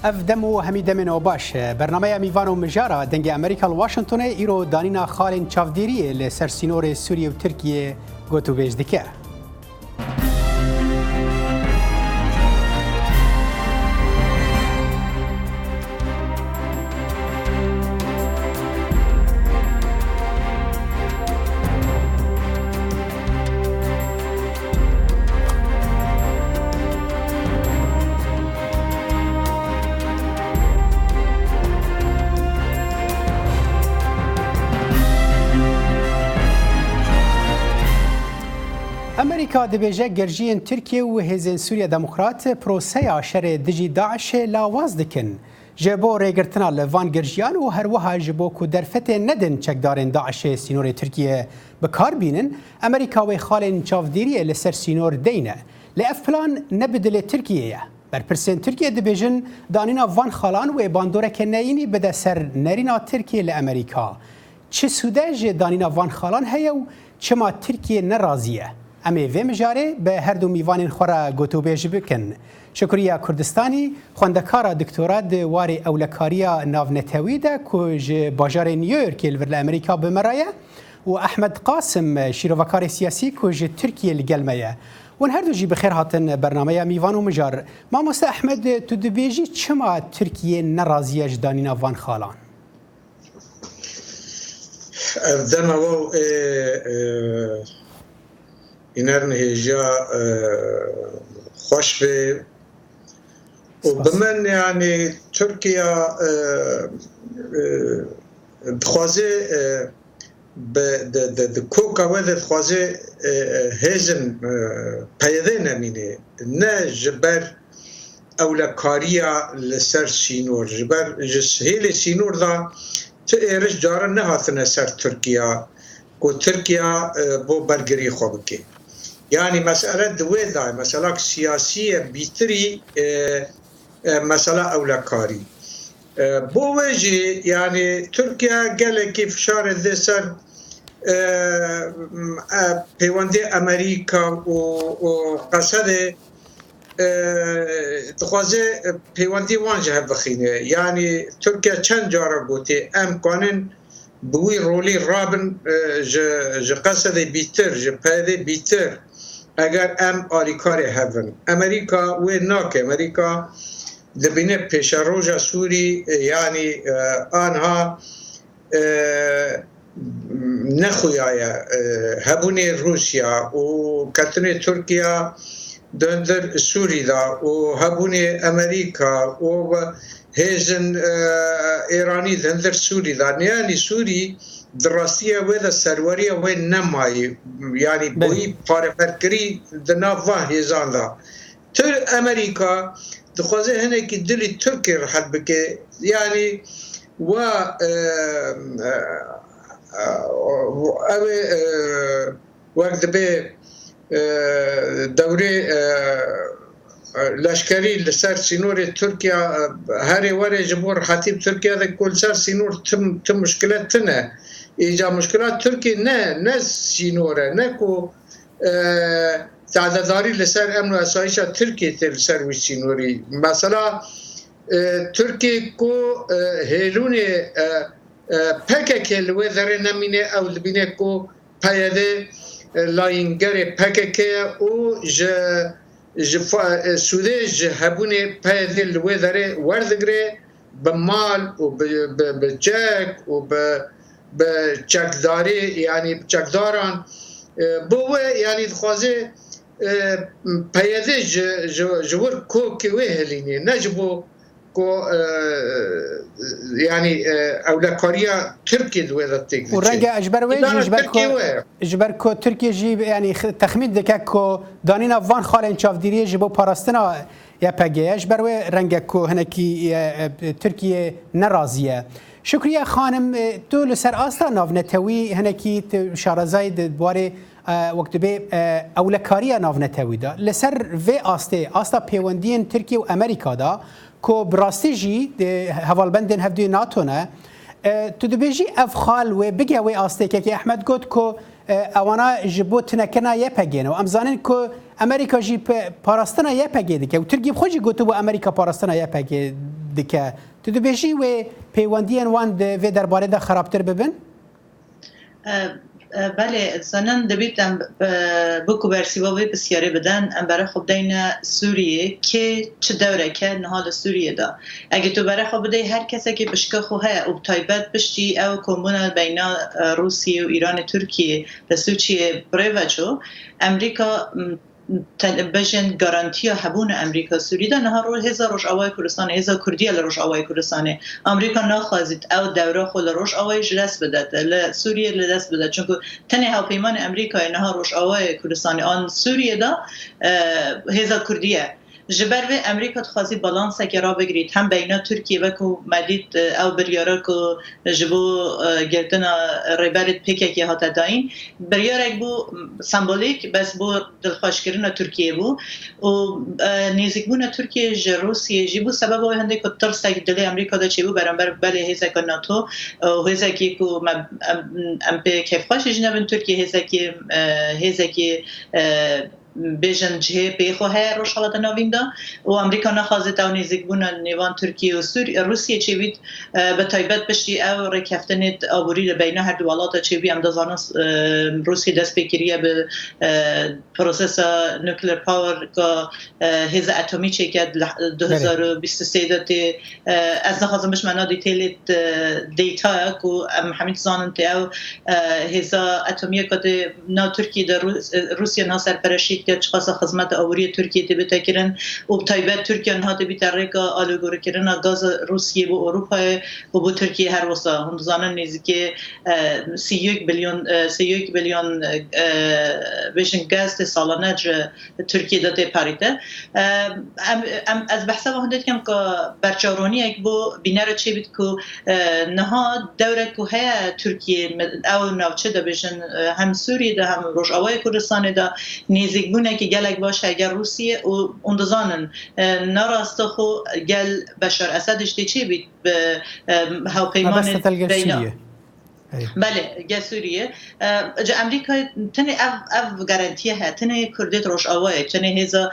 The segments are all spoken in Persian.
اف دمو همی دمنو باش برنامه میوانو مجارا دنگ امریکا واشنطن ایرو دانینا خالین چافدیری لسر سینور سوریه و ترکیه گوتو بیج دکه. امریکا دبیجه گرجین ترکیه و هزین سوریه دموکرات پروسه عشر دجی داعش لاواز دکن. جبو ریگرتنا لوان گرجیان و هر وها جبو کو درفت ندن چکدارن داعش سینور ترکیه بکار بینن امریکا و خالن چافدیری لسر سینور دینه. لأف پلان نبدل ترکیه برپرسین ترکیه دبیجن دانینا وان خالان و باندوره که نینی بده سر نرینا ترکیه لامریکا. چه سوده دانینا وان خالان هیا و چما ترکیه نرازیه؟ امی وی مجاره به هر دو میوان خورا گوتوبیج بکن. شکریه کردستانی خواندکارا دکتورا دواری اولکاریا ناونتوی ده کج باجار نیویورک الور امریکا بمرایه و احمد قاسم شیروکار سیاسی کج ترکیه لگلمه. ون هر دو جی بخیر هاتن برنامه میوان و مجار. ما مست احمد تو دبیجی چما ترکیه نرازیه دانینا وان خالان؟ دمو اینرن هیجا خوش به و بمن یعنی ترکیه خوازه به کوکا ود خوازه هزن پیدا نمینه نه جبر اولکاریا لسر سینور جبر جسهیل سینور دا تیرش جاره نه هاتنه سر ترکیه کو ترکیه بو برگری خوب که يعني مسألة دويدا مسألة سياسية بيتري مسألة أولكاري بوجي يعني تركيا قال كيف شار الدسر بيواندي أمريكا وقصد تخوازي بيواندي وانجه بخينه يعني تركيا چند جارة قوتي أم كونن بوي رولي رابن ج قصد بيتر ج پاده بيتر اگر ام آریکاری هفن امریکا و ناک امریکا دبینه پیش روژا سوری یعنی آنها نخویای هبونی روسیا و کتنی ترکیه دندر سوری دا و هبونی امریکا و هیزن ایرانی دندر سوری دا یعنی سوری درستیه و ده سروریه و نمایی یعنی بوی پارفرکری دنافه هیزان دا تر امریکا دخوازه هنه که دلی ترکی راحت بکه یعنی و وقت به دوره لشکری لسر سینور ترکیه هر وره جمهور حتیب ترکیه ده کل سر سینور تم مشکلات تنه ایجا مشکلات ترکیه نه سینوره نه کو تعداداری لسر امن و اسایش ترکیه تل سر وی سینوری مثلا ترکیه کو هیلون پکک لوی ذره نمینه او لبینه کو پیاده لاینگر پکک او سوده هبونه پیاده لوی ذره وردگره بمال و بجک و بچکداری یعنی چکداران بوه یعنی خوازه پیاده جور کو که وهلینه نجبو کو یعنی اولکاریا ترکی دوی داتیک و رنگ اجبر وی اجبر کو ترکیه جی یعنی تخمین دکه کو دانینا وان خالن چافدیری جبو پاراستنا یا پگه اجبر وی رنگ کو هنکی ترکیه نرازیه شکریه خانم تو لسر آستا ناونتوی هنکی شارزاید بواره وقت به اولکاری ناونتوی دا لسر و آستا پیوندین ترکیه و امریکا دا کو براستی جی حوالبندین هفدوی ناتو نه تو دبیجی افخال و بگه و آسته که احمد گفت که اوانا جبوت نکنه یه پگینه و امزانین که امریکا جی پاراستنا یه پگیده که و ترکیه خوشی گفت و امریکا پاراستنا یه پگیده دکه تو دبیجی و پیوندیان وان و درباره دا خرابتر ببن؟ بله زنان دبیتم بکو برسیوابی بسیاری بدن ام برای خب دین سوریه که چه دوره که نهاد سوریه دا اگه تو برای خب بدهی هر کسی که بشکه خواه او بتایبت بشتی او کمبون بین روسیه و ایران ترکیه رسوچی بریوچو امریکا بجن گارانتیا هبون امریکا سوریه ده نه رو هزار روش آوای کردستان هزار کردی لروش آوای کردستان امریکا نخواهید او دوره خود روش آوای جلس بدهد ل سوریه لدست بدهد چون که تنه هاوپیمان امریکا نه روش آوای کردستان آن سوریه ده هزار کردیه جبر و امریکا تخوازی بالانس که را بگیرید هم بین ترکیه و کو مدید او بریاره کو جبو گردنا ریبرت پیک که هات داین بریاره بو سمبولیک بس بو دلخوش کردن ترکیه بو و نیزگبون ترکیه ج روسیه جبو سبب او هنده کو ترس که دل امریکا دا چی بو برانبر بله هزا که ناتو و هزا که کو ام په کیف خوش جنبن ترکیه هزا که بیشتر جه بیخواه روشالات نوینده و امریکا نخواهد تا نیزک بودن نیوان ترکیه و روسیه چه بید به تایبت بشی او رکفتنت آبوری بین هر دو ولات چه بی امدازان روسیه دست بکریه به پروسس نوکلیر پاور که هز اتمی چه که 2023 داده از نخواستم بش منا دیتیل دیتا که همین زانن تا او هز اتمی که نا ترکیه در روسیه ناسر پرشید که چخواست خدمت آوری ترکیه تبیت کردن و تایبت ترکیه نه تبیت ریکا آلوگوری کردن گاز روسیه و اروپا و با ترکیه هر وسا هم زانن نزدیک 31 بیلیون بیشتر گاز سالانه ترکیه داده پاریته از بحث و هندید کم که برچارونی یک با بینر چه بید که نها دوره که های ترکیه او نوچه دا بیشتر هم سوریه دا هم روش آوای کردستان دا نیزیک بونه که گلک باشه اگر روسیه و اندازانن نراسته خو گل بشار اسدش چی بید به هاوپیمان بین بله گل سوریه جا امریکا تنه اف گارانتیه ها تنه کردیت روش آوای تنه هزا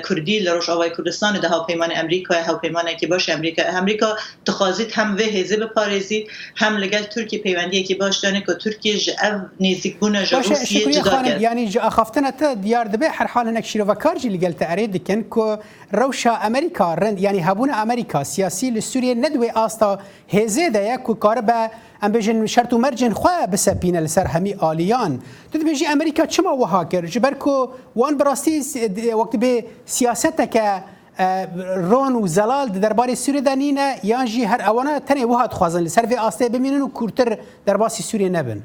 کردی لروش آوای کردستان ده هاوپیمان امریکا هاوپیمانی که باشه امریکا تخازید هم و هزه بپارزید هم لگل ترکیه پیوندیه که باش دانه که ترکیه جا اف نیزیک بونه جا روسیه جدا کرد یعنی جا اخافتنا تا دیار دبه هر حال هنک شیرو وکار جی لگل تأرید کن که روشا امریکا رند یعنی هبون امریکا سیاسی لسوریه ندوی آستا هزه ده یک کار به ام بيجن شرط مرجن خواه بسبين لسر همي آليان تد بيجي أمريكا چما وهاكر جبركو وان براستي وقت بي سياستك رون و زلال درباره سوریه دانینه یانجی هر اوانا تنه وها تخوازن لسر في آسته بمینن و کورتر درباسی سوریه نبن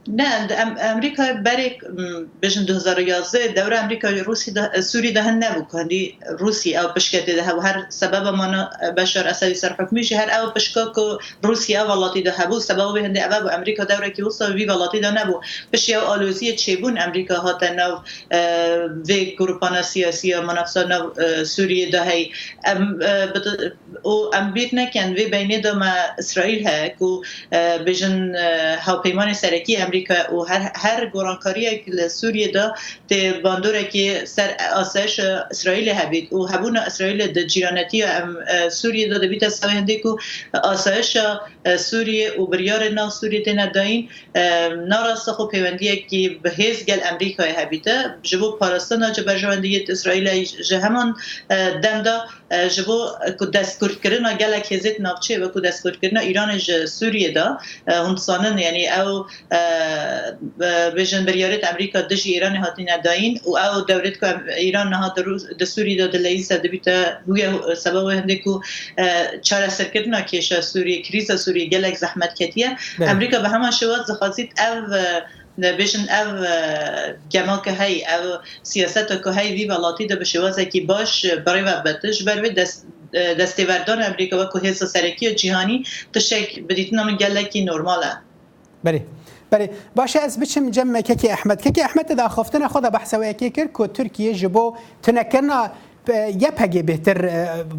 نه امریکا برای بجن 2011 دوره امریکا روسیه سوریه دهن نبود کندی روسیه او پشکته ده و هر سبب ما بشار اسدی سر حکمیش هر او پشکا که روسیه ولاتی ده بود سبب به هنده او امریکا دوره که وسط وی ولاتی ده نبود پشی او آلوزی چبون امریکا هات نو و گروپان سیاسی منافسه نو سوریه ده هی ام بیت نکن و بین دو ما اسرائیل ها که بجن هاوپیمان سرکی امریکا و هر گورانکاری که سوریه دا ته باندوره که سر آسایش اسرائیل هبید و هبون اسرائیل د جیرانتی سوریه دا بیت سوینده که آسایش سوریه و بریار نا سوریه تن داین ناراست خو پیوندیه که به هیز گل امریکا هبیده جبو پاراستان جبر جواندیت اسرائیل جهمان دم دا جبو که دستگرد کردن گلک هزت نافچه و که دستگرد کردن ایران سوریه دا هندسانن یعنی او بیشتر بریارت امریکا دش ایران هاتی نداین و او دولت که ایران نهاد در سوریه داد لیست دبیت بوی سبب هنده که چاره سرکردن کیش سوریه کریز سوریه گلک زحمت کتیه امریکا به همان شواز زخازید او بیشتر او جمع که هی او سیاست که هی وی ولاتی ده بشوازه که باش برای وقتش برای دستیوردان امریکا و که حس سرکی جهانی تشک بدیتنا من گلکی نرماله. بله باشه از بچم جمع كيكي احمد دا خفتنا خدا بحث وياكي كر كو تركيا جبو تنكرنا يبهجي بهتر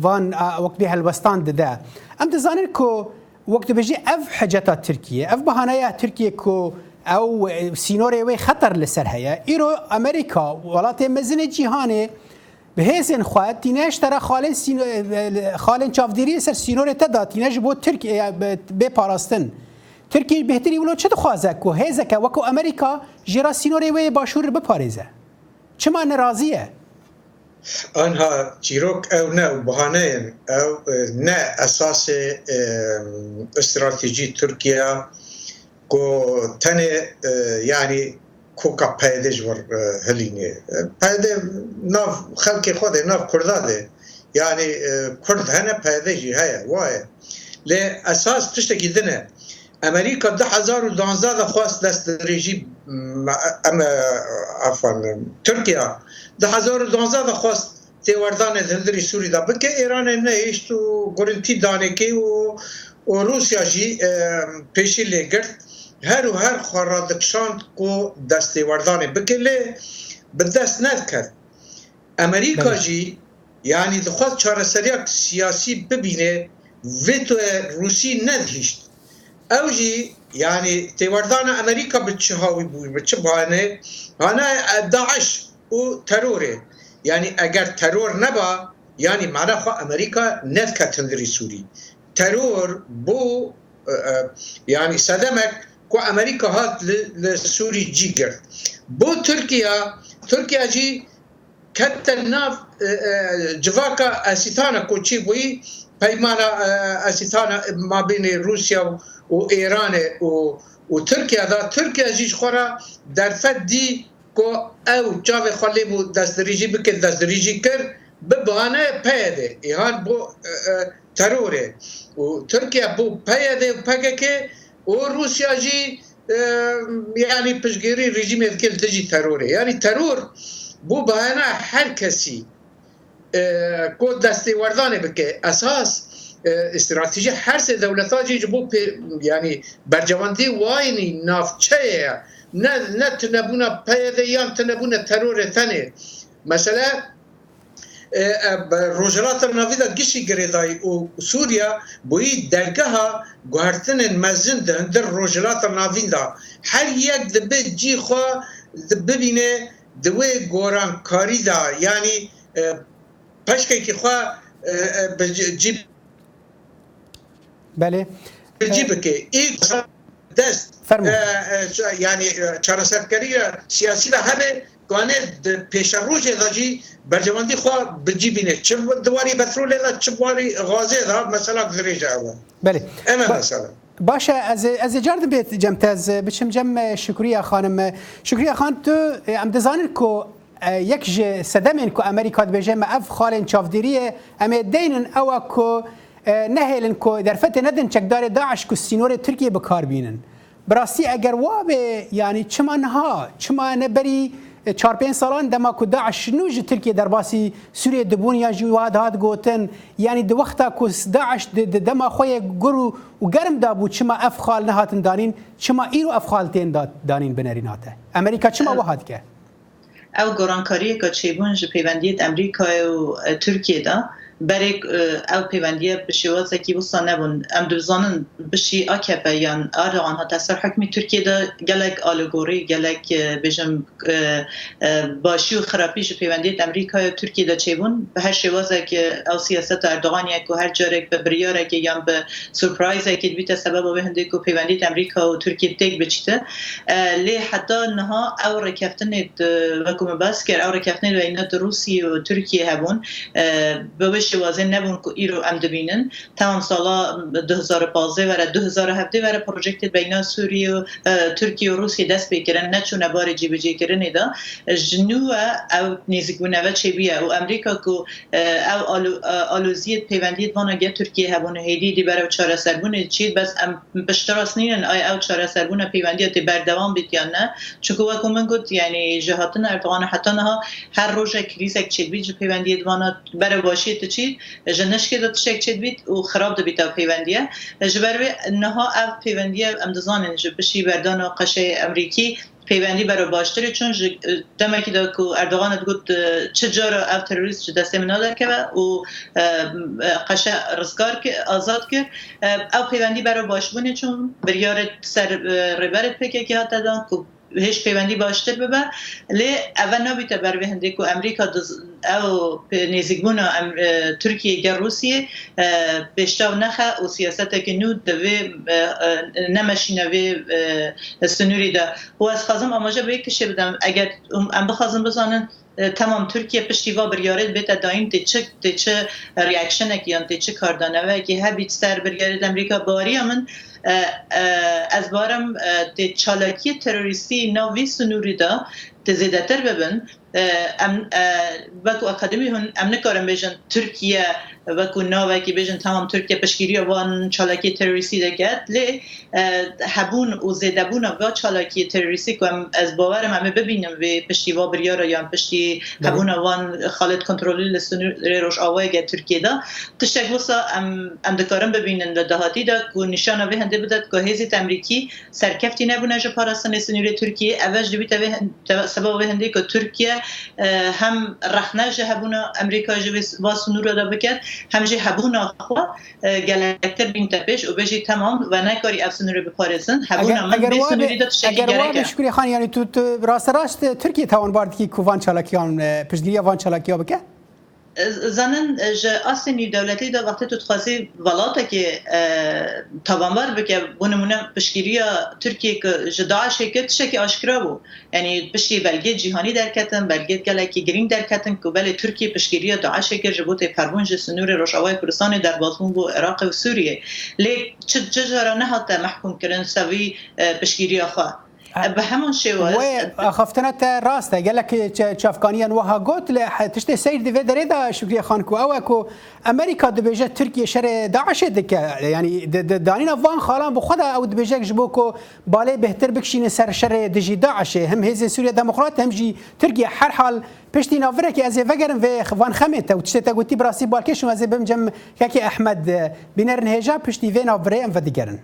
وان وقت بها الوستان ده ام تزانر كو وقت بيجي اف حاجات تركيا اف بهانايا تركيا كو او سينوري وي خطر لسر هيا ايرو امريكا ولات مزن جهاني به هزن خواهد تینش ترا خالن چافدیری سر سینور تدا تینش بو ترکیه به پاراستن ترکیه بهتری ولو چه خوازه کو هزه که وکو امریکا جرا سینوری و باشور بپاريزه چما ناراضیه آنها چیروک او نه بهانه او نه اساس استراتژی ترکیه کو تنه یعنی کوکا پیدش ور هلینه پیده ناف خلق خود ناف کرداده یعنی کرد هنه پیدشی هیا وای لی اساس تشتکی دنه امریکا 2012 خواست دست رژیم ترکیه 2012 خواست تیوردان دلدری سوری دا بکه ایران نیشت و گرنتی دانه که و روسیا جی پیشی لگرد هر خورادکشاند کو دستی وردانه بکه لی بدست ند کرد امریکا جی یعنی دخواست چارەسەریەک سیاسی ببینه ویتو روسی ندهیشت او جی یعنی تیوردان امریکا بچه هاوی بوی بچه بانه هانا داعش و تروره یعنی اگر ترور نبا یعنی معنی خواه امریکا ند کتندری سوری ترور بو یعنی صدمک کو امریکا هات لسوری جی گرد بو ترکیه جی کتن ناف جواکا اسیتانا کوچی بوی پیمانا اسیتانا ما بین روسیا و ایران و ترکیه دا ترکیه جیش خورا در فد دی که او جاوه خالی بو دستریجی بکر دستریجی کر ببانه پیده ایهان بو تروره و ترکیه بو پیده و پگه که و روسیا جی یعنی پشگیری رژیم ادکل دجی تروره یعنی ترور بو بهانه هر کسی که دستی وردانه بکه اساس استراتژی هر سه دولت‌ها جی بو یعنی برجواندی واینی نافچه نه تنبونه پیده یا تنبونه ترور تنه مثلا روجرات ناویدا گشی گریدای و سوریا بوی درگاه گوهرتن مزن در روجرات ناویدا هر یک دبه جی خو ببینه دوی گوران کاری دا یعنی پشکی که خو جی بله جیب که این دست یعنی چارەسەرکاری سیاسی و همه گانه پیش روش داجی برجواندی خواه بجی بینه چه دواری بترول دا چه دواری غازه دا مثلا گذریجه اول بله اما مثلا باشه از جرد بیت جمتاز بچم جم شکریه خانم شکریه خان تو ام دزانن کو یک صدمن کو امریکا بجم اف خالن چافدیریه ام دینن او کو نهلن کو در فت ندن چکدار داعش کو سینور ترکیه بکار بینن براستی اگر وابه یعنی چما نبری 4-5 سالان دما کو داعش نوج ترکیه در باسی سوریه دبون یا جواد هات گوتن یعنی د وقتا کو داعش دما خوی گرو و گرم دابو چما افخال نهاتن دانین چما ایرو افخالتین دانین بنریناته امریکا چما وهات که او گرانکاری که چیبون ج پیوندیت امریکا و ترکیه دا برای او پیوندیه بشیوازه که بسا نبون ام دوزانن بشی آکپه یا آرغان ها تسر حکمی ترکیه دا گلک آلگوری گلک بجم باشی و خرابیش پیوندیت امریکا و ترکیه دا چیبون به هر شیوازه که او سیاست اردوغان یک و هر جارک به بریاره که یا به سورپرایزه که بیت سبب به هنده که پیوندیت امریکا و ترکیه تک بچیده لی حتی نها او رکفتن وکوم بس کرد او رکفتن بینات روسیه و ترکیه هبون به شوازه نبون که ایرو ام دبینن تمام سالا 2015 و 2017 و پروژکت بین سوریه و ترکیه و روسیه دست بکرن نچونه بار جی بی جی کرنه دا جنو او نیزگونه و چه بیه و امریکا که او آلوزیت پیوندیت وانا گه ترکیه هبونه هیدی دی برای چاره سربونه چید بس ام بشتراس نینن آیا او چاره سربونه پیوندیت بردوام بیت یا نه چکو وکو من گفت یعنی جهاتن اردوغان حتی نها هر روژه کریزک چید بیت پیوندیت وانا برای باشیت چید جنش که داد شک چید بیت و خراب دبیت او پیوندیه جبروی نها او پیوندیه ام دزانن جب بشی بردان و قشه امریکی پیوندی برای باشتری چون دمکی دا که اردوغان گفت چه جارا او تروریست دسته من نادر که و قشه رزگار که آزاد کرد او پیوندی برای باشبونه چون بریار سر ریبرت پکه که حتی دان که هیچ پیوندی باشتر ببه لی اول نبیت بر به هندی که امریکا او نزیکبون ترکیه گر روسیه بیشتر نخه و سیاست که نود دوی نمشینه و سنوری ده و از خازم آماجه به یک کشه بدم اگر ام بخوازم بزنن تمام ترکیه پشتیوا بریارد بیت داین چه ریاکشن کیان چه کاردانه و که هبیت سر بریارد امریکا باری من از بارم چالاکی تروریستی ناوی سنوری دا زیادتر ببین وکو اکادمی هن ام نکارم بیشن ترکیه وکو ناوی که بیشن تمام ترکیه پشگیری وان چالاکی تروریستی دکت لی هبون و زیدبون و چالاکی تروریستی که از باورم همه ببینم و پشتیوا بریار یا پشتی هبون وان خالد کنترلی لسنوری روش آوای گه ترکیه دا تشک بسا ام دکارم ببینن دهاتی دا که نشانه به هنده بدد که هزیت امریکی سرکفتی نبونه جا پاراستان سنوری ترکیه اوش دوی سبب به هنده که ترکیه هم رخنه جه هبونه امریکا جه واس نور دا بکرد هم جه هبونه خوا گلکتر بین تپش و بجی تمام و نکاری افسنور بپارزن هبونه من به سنوری دا تشکی گرکه اگر شکری خان یعنی تو راست ترکیه تاون بارد که کوان چالاکیان پشگیری وان چالاکیا بکه؟ زنن جه اصلی دولتی دا وقتی تو تخواسی ولاتا که تاوانبار بکه بونمونه پشگیری ترکیه که جه داعش که تشکی آشکرا بو یعنی پشتی بلگه جیهانی درکتن بلگه گلکی گرین درکتن که بله ترکیه پشگیری داعش که جبوت پروان جه سنور روشاوای کردستان در بازمون بو عراق و سوریه لی چه جارا نهاتا محکوم کرن سوی پشگیری خواه به همون شواز و خفتنت راسته قال لك تشافكانيا وها قلت تشتي سير دي دريدا شكري خانكو اوكو امريكا دبيجه تركيا شر داعش دك يعني دانينا فان خالان بخدا او دبيجه جبوكو بالي بهتر بكشين سر شر دجي داعش هم هزي سوريا ديمقراط هم جي تركيا هر حال پشتی نافره که از وگرن و خوان خمت و تشتا گوتی براسی بالکش و از بمجم که احمد بینرن هجا پشتی و نافره ام و دیگرن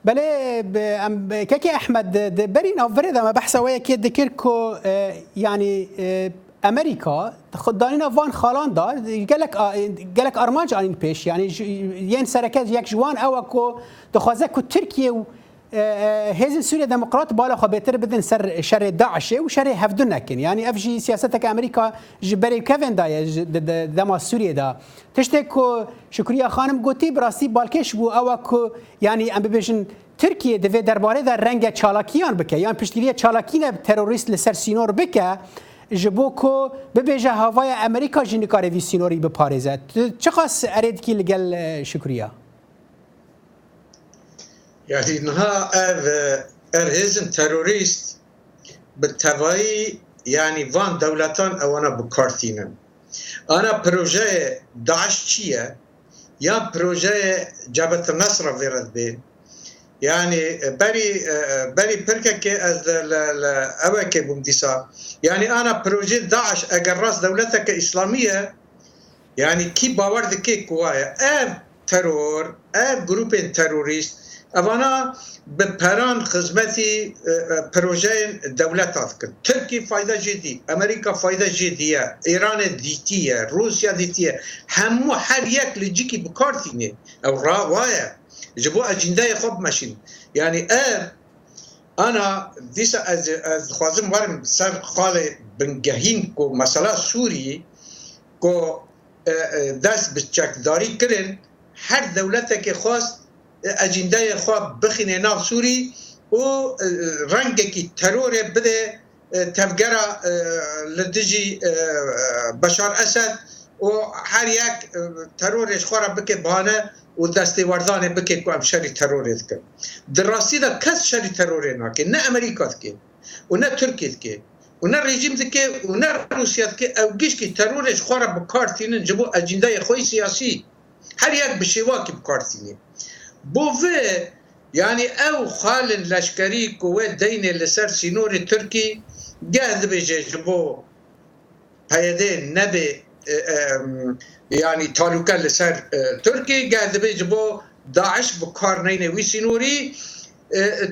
بله كاكي احمد برين او فريدا ما بحث ويا كي ذكركو يعني امريكا خدانينا فان خالان دار قالك ارماج عن بيش يعني ين سركات ياك جوان اوكو دخوازكو تركيا هزن سوريا ديمقراط بالا خو بهتر بدن سر شر داعش وشر هفدنكن يعني افجي سياستك امريكا جبري كيفن دا دما سوريا دا تشتكو شكريا خانم گوتي براسي بالكش بو اوكو يعني ام بيجن تركيا دفي درباره در رنگ چالاکیان بکه يعني پشتیری چالاکین تروریست لسر سینور بکه جبوكو ببيجه هواي امريكا جنكاري في سينوري بباريزه چخاص اريد كي لقال شكريا يعني نها ارهزم تروریست بالتوایی يعني وان دولتان اوانا بكارتينن انا بروژه داعش چیه یا پروژه جبهه النصر ويرد بين يعني بري بركه كي از اوكي بمديسا يعني انا بروجي داعش اگر راس دولتك اسلاميه يعني كي باور دكي كوايا ترور جروب تروریست اوانا بپران خدمتی پروژه دولتات کن ترکی فایده جدی امریکا فایده جدیه ایران دیتیه روسیا دیتیه همو هر یک لجیکی بکارتینه او راوايه جبو اجنده خوب ماشین يعني انا ديسا از خوازم ورم سر خال بنگهین کو مسئله سوری کو دست بچکداری کرن هر دولت که خواست اجنده خواب بخینه ناف سوری و رنگ کی ترور بده تفگره لدجی بشار اسد و هر یک ترورش خواه بکه بانه و دسته وردانه بکه که هم شری ترورت کن دراستی دا کس شری تروره ناکه نه امریکات که و نه ترکیت که و نه رژیم که و نه روسیات که او گیش که ترورش خواه بکارتینن جبو اجنده خوی سیاسی هر یک بشیوا که بکارتینه بوه يعني او خال لشکری قوه دین لسر سینور ترکی گهد بجه جبو پیده نبه يعني تعلقا لسر تركي قاعد بيجبو داعش بكار نينه وي سينوري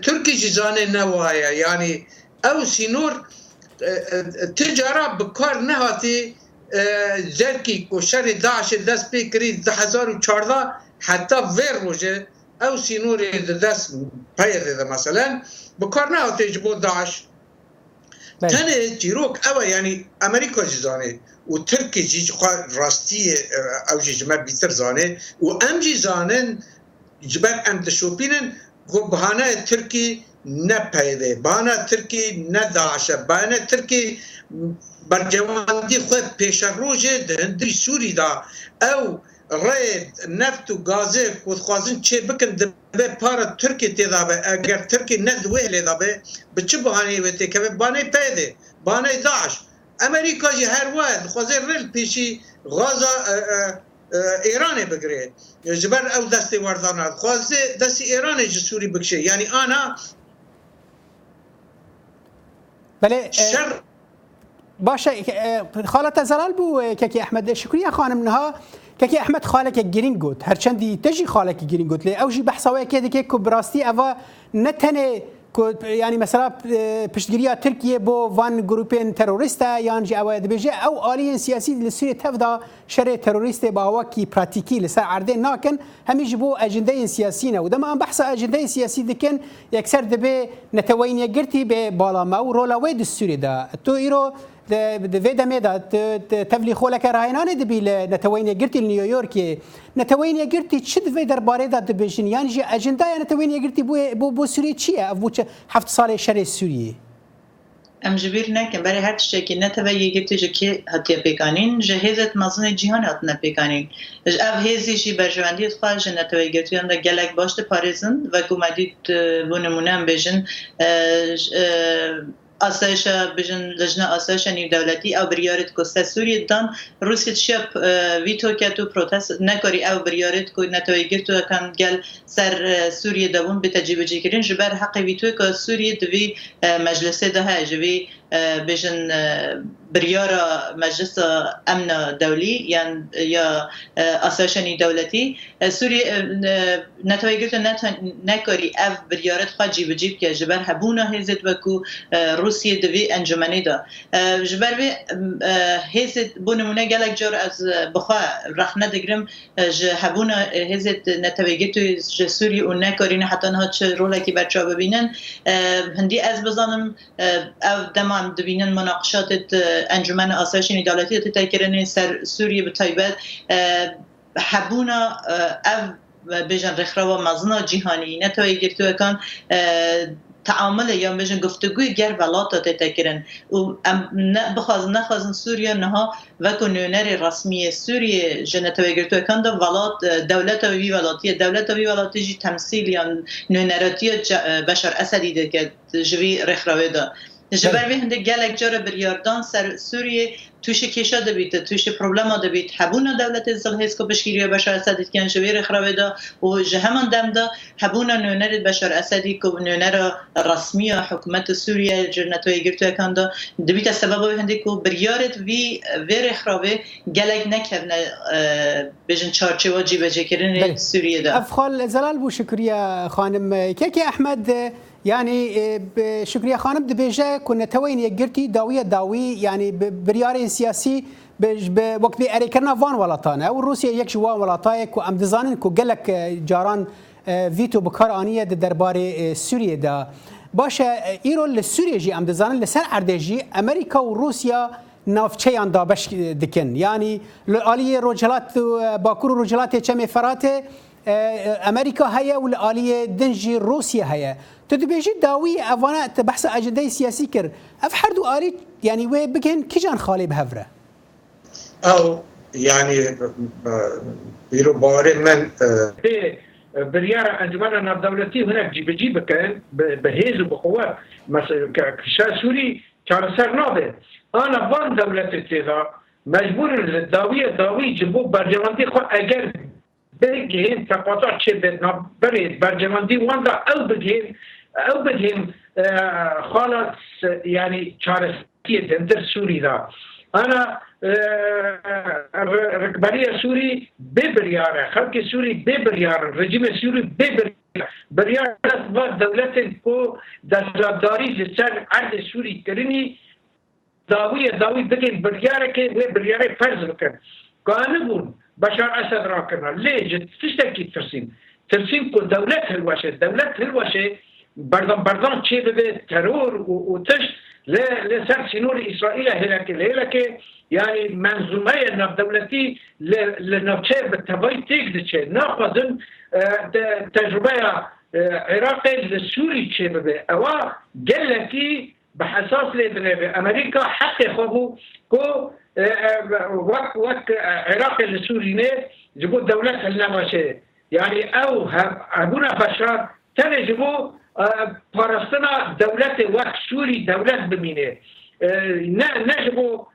تركي جزانه نوايا يعني او سينور تجاره بكار نهاتي زركي وشر داعش دست بكري 2014 حتى فير روجه او سينور دست بايده مثلا بكار نهاتي جبو داعش تنه جيروك او يعني امريكا جزانه وتركي جي راستي او جي جمر بيتر زانه وام جي زانن جبر ام دشوبينن بهانه تركي نپیده بهانه تركي نداعش بهانه تركي برجواندی خود پیش روزه دهندری سوری دا او رید نفت و گازه خود خوازن چه بکن دبه پارا ترکی تیدا به اگر ترکی ندوه لیدا به بچه بحانه ویده که بانه پیده بانه داعش امریکا جی هر واحد خوازه ریل پیشی غازه ایران بگره جبر او دست وردانات خوازه دست ایران جی سوری بکشه یعنی آنا بله باشه خالت زلال بو که احمد شکریه خانم نها که احمد خالک گرین گوت هرچندی تجی خالک گرین گوت لی اوجی بحثاوی که که براستی اوا نتنه يعني مثلا پشتگیری ترکیه بو وان گروپین تروریستا یعنی اواد بيجي او آليين سياسي لسوريا تفدا شر تروریست با وکی پراتیکی لسر عرضه ناکن همیش بو اجنده سیاسینا و دما بحث اجنده سیاسی دکن یکسر دبه نتوین یگرتی به بالا ما و رولاوی د سوريا دا تو ایرو د ودا ميدا تفلي خولك راينان دبي نتوين يقرتي نيويورك نتوين يقرتي تشد في درباري دا دبيجن يعني جي اجندا نتوين يقرتي بو سوريا تشي بو 7 سال شر سوريا ام جبیر نکن برای هر چیزی نتوانی یگرتی جکی هتی پیکانین جهازت مزون جهان هات نپیکانین اف هزیشی برجواندی خواهش نتوانی یگرتی آن گلک باشت پاریزن و کومدید بونمونه هم بجن آسایش بجن لجنه آسایش نیو دولتی او بریارت کو سوریه دان روسیه شب ویتو کتو پروتست نکاری او بریارت کو نتوانی گرتو کن گل سر سوریه دوم به تجربه جکرین جبر حق ویتو کو سوریه دوی مجلسه ده جوی بجن بريارة مجلس أمن دولي يعني يا أساسني دولتي سوريا نتويجت نكاري أف بريارة خاجي بجيب كجبر هبونا هزت وكو روسيا دوي أنجمني دا جبر بي هزت بونمونه جالك جار از بخوا رخنة دقرم هبونا هزت نتويجت سوريا ونكارين حتى نها چه رولا كي برچا ببينن هندي از بزانم أو دمان دبينن مناقشات انجمن آسایش دولتی تکرین سر سوریه به تایبت حبونا او بجن رخرا و مزنا جهانی نتوی گرتو کان تعامل یا بجن گفتگوی گر ولات تکرین و نخوازن سوریه نها وکو نونر رسمی سوریه جنتوی گرتو کان دا ولات دولت وی ولاتی جی تمثیل یا نونراتی بشار اسدی ده که جوی رخراوی دا جبر هنده گلک جار بریاردان سر سوریه توش کشا دبیت توش پروبلم دبیت حبونا دولت زلهیس کو بشکیری بشار اسدی کن جوی رخراوی دا و جهمان دم دا حبونا نونر بشار اسدی کو نونر رسمی حکومت سوریه جنتوی گرتو کان دا دبیت سبب هنده کو بریارت وی رخراوی گلک نکرن بجن چارچه و جیب جکرین سوریه دا افخال زلال بو شکریه خانم که احمد يعني شكريا خانم دبيجا كنا توين يقرتي داوي يعني بريار سياسي بوقت بأريكرنا فان ولطانا والروسيا يكشي وان ولطايك وأم دزانن كو قلك جاران فيتو بكار آنية درباري سوريا دا باشا إيرو لسوريا جي أم دزانن لسر أردجي أمريكا وروسيا نافچهان دا بش دكن يعني الآلية رجلات باكور رجلات كم فراته امريكا هيا والآلية دنجي روسيا هيا تدبيجي داوي افانا بحث اجنده سياسي كر اف حردو آلي يعني وي بكن كيجان خالي بهفره او يعني بيرو باري من بريارة انجمن الدولتي هناك جيب كان بهيز وبقوات مثلا كشا سوري كان سرنابه انا فان دولتي تيغا مجبور الداوي جبو برجمانتي خو اگر بگیم تقاطع چه بدنا برید برجماندی وان را او بگیم خالص يعني چارستی دندر سوری دا انا ركبانية سوري ببريارة خلق سوري ببريارة رجيم سوري ببريارة بريار دولة كو دستارداری لسر عرض سوری کرنی داوی بگن بريارك وبريار فرض بكن قانون بشار اسد راكنا ليش تشتكي ترسين كو دولة هلوشه بردان چه به ترور وتش لسر سنور اسرائيل هلك يعني منظومه نف دولتي لنفچه بالتبعي تيجدشه ناخذن تجربه عراق لسوري چه به او قالتي بحساس لبنان امريكا حق خوبو كو وقت عراق لسوري جبو دولة النماشه يعني او ابونا بشار تنجبو پارستنا دولت وقت سوری دولت بمینه نجبو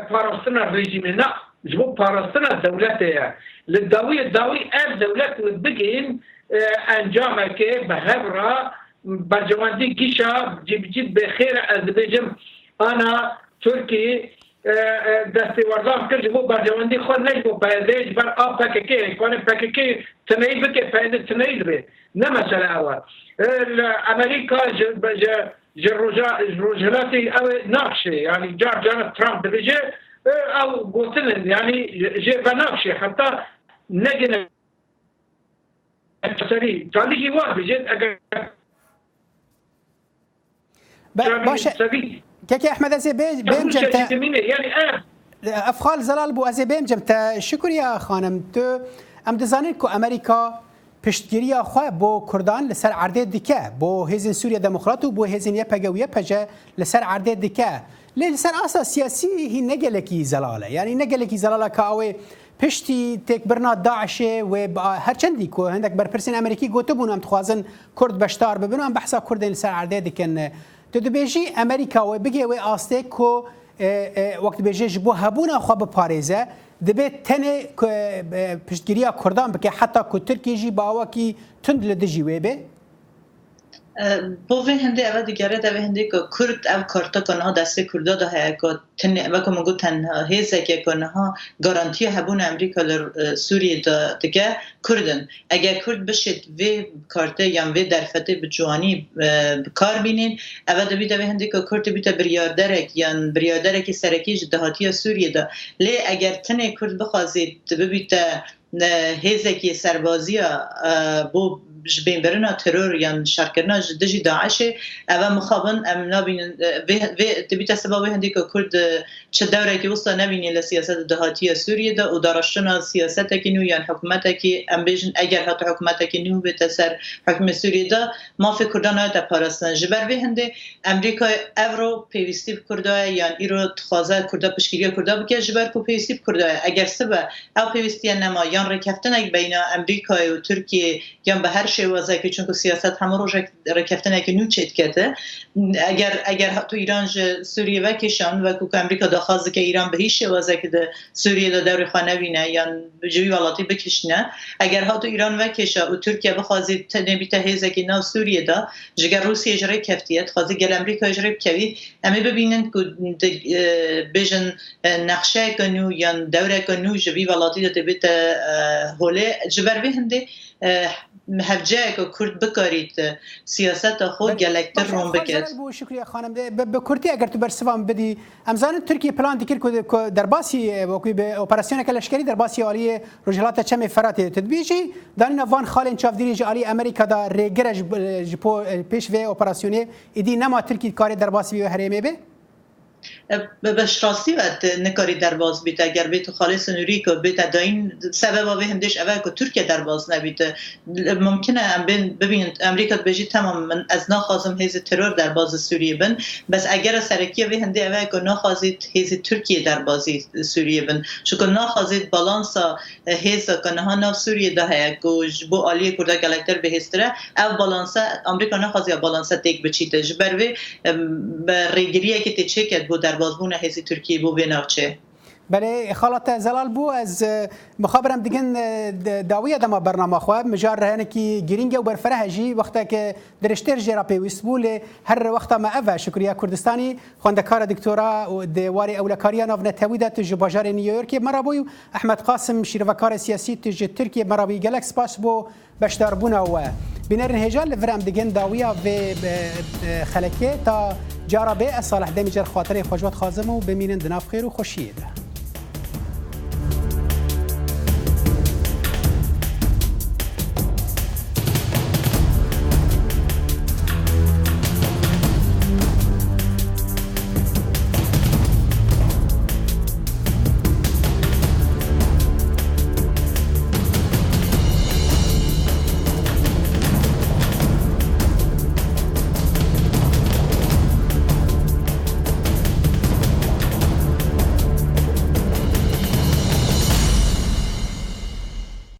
پارستنا رژیم نه جبو پارستنا دولت للداوی از دولت بگین انجام که به هبرا برجواندی گیشا جیب بخیر از بجم انا ترکی دستوردان کرد جبو برجواندی خود نجبو پایدهش بر آب پککی کنه پککی تنید بکه پایده تنید به نه مسئله اول امريكا جروجلاتي او ناقشه يعني جار ترامب بيجي او قلتلن يعني جي بناقشه حتى نجن التسري تعليقي واحد بيجي باشه كيكي احمد ازيبين جمتا يعني افخال زلال بو ازيبين جمتا شكريا خانم تو ام دزانين كو امريكا پشتگیری خواه با کردان لسر عرضه دیکه با هزین سوریه دموکرات و با هزین یپگویه پجه لسر عرضه دیکه لسر اساس سیاسی هی نگلکی زلاله یعنی نگلکی زلاله که اوه پشتی تکبرنا داعش و هرچندی که هندک برپرسین امریکی گوته بونم تخوازن کرد بشتار ببینم بحثا کردین لسر عرضه دیکن تو بیجی امریکا و بگی و آسته که وقت بیجی جبو هبونا خواه بپاريزه دبيت تنه پشتگیری کردان بکه حتی که ترکیه جی باوکی تند لدجی ویبه بوی هندی اول دیگره دوی هندی که کرد او کارتا کنه ها دسته کرده ده های که تنه وکم گو تنها هیزه که کنه ها گارانتی هبون امریکا سوریه دیگه کردن اگر کرد بشید وی کارته یا وی درفته به جوانی کار بینین اول دوی هندی که کرد بیتا بریاردرک یا بریاردرکی سرکی جدهاتی سوریه ده لی اگر تنه کرد بخوازید بیتا هیزه که سربازی بو بين برنا ترور يعني شاركنا دجي داعش اما مخابن ام نابين تبيت سبب هنديك كرد شدوره كي وصل نبيني لسياسه الدهاتيه سوريا ده ودارشنا سياسته كنو يعني حكومته كي ام بيجن اگر حتى حكومته كي نو بتسر حكم سوريا ده ما في كردان ده پاراستن جبر به هندي امريكا اورو بيوستي كردا يعني ايرو تخازه كردا پشگیری كردا بك جبر کو بيوستي كردا اگر سبب او بيوستي نما يعني ركفتن بين امريكا و تركيا يعني به هر شوازه که چون سیاست همه رو رکفتن که نوچت کته اگر تو ایران سوریه و کشان و که امریکا داخوازه که ایران به هیچ شوازه که سوریه دا دور خانه بینه یا جوی ولاتی بکشنه اگر ها تو ایران و کشا و ترکیه بخوازی نبیته هیزه که ناو سوریه دا جگر روسیه اجرای کفتیت خوازی گل امریکا اجرای بکوی امی ببینن که بیجن نقشه کنو یا دوره کنو جوی ولاتی دا تبیت هوله جبر به هنده هفجه که کرد بکارید سیاست خود گلکتر روم بکرد. شکریه خانم به کردی اگر تو برسوام بدی امزان ترکیه پلان دیگر که در باسی وقتی به اپراسیون کلشکری در باسی عالی رجالات چم فرات تدبیجی دانینا وان خالن چافدیری عالی امریکا دا رگرج جپو پیش و اپراسیونه ایدی نما ترکیه کاری در باسی به هریمه به بهش راستی وقت نکاری در باز بیت اگر بیت خالص نوری که بیت داین سبب آوه هندش اول که ترکیه در باز نبیت ممکنه ببینید امریکا بجی تمام من از ناخوازم هیز ترور در باز سوریه بن بس اگر سرکی آوه هنده اول که ناخوازید هیز ترکیه در بازی سوریه بن چون که ناخوازید بالانسا هیز کنه ها ناف سوریه ده های که بو آلیه کرده گلکتر به هستره او بالانسا امریکا ناخوازی بالانسا تک بچیده جبروی ریگریه که تیچه بو در بازبون هزی ترکیه بو بناوچه بله خالت زلال بو از مخابرم دیگن داویه دما برنامه خواب مجار رهنه کی گرینگ و برفره جی وقتا که درشتر جرا پیوست بول هر وقتا ما اوا شکریه کردستانی خواندکار دکتورا و دواری اولکاریا ناو نتویدا تو بازار نیویورک مرابو احمد قاسم شیروکار سیاسی تو ترکیه مرابی گلکس پاس بو بشدار بونا و بنرن هجال لفرام دگن داویا و خلکه تا جارا به صالح دمی جر خاطر خوشوات خازم و بمینن دناف خیر و خوشیه ده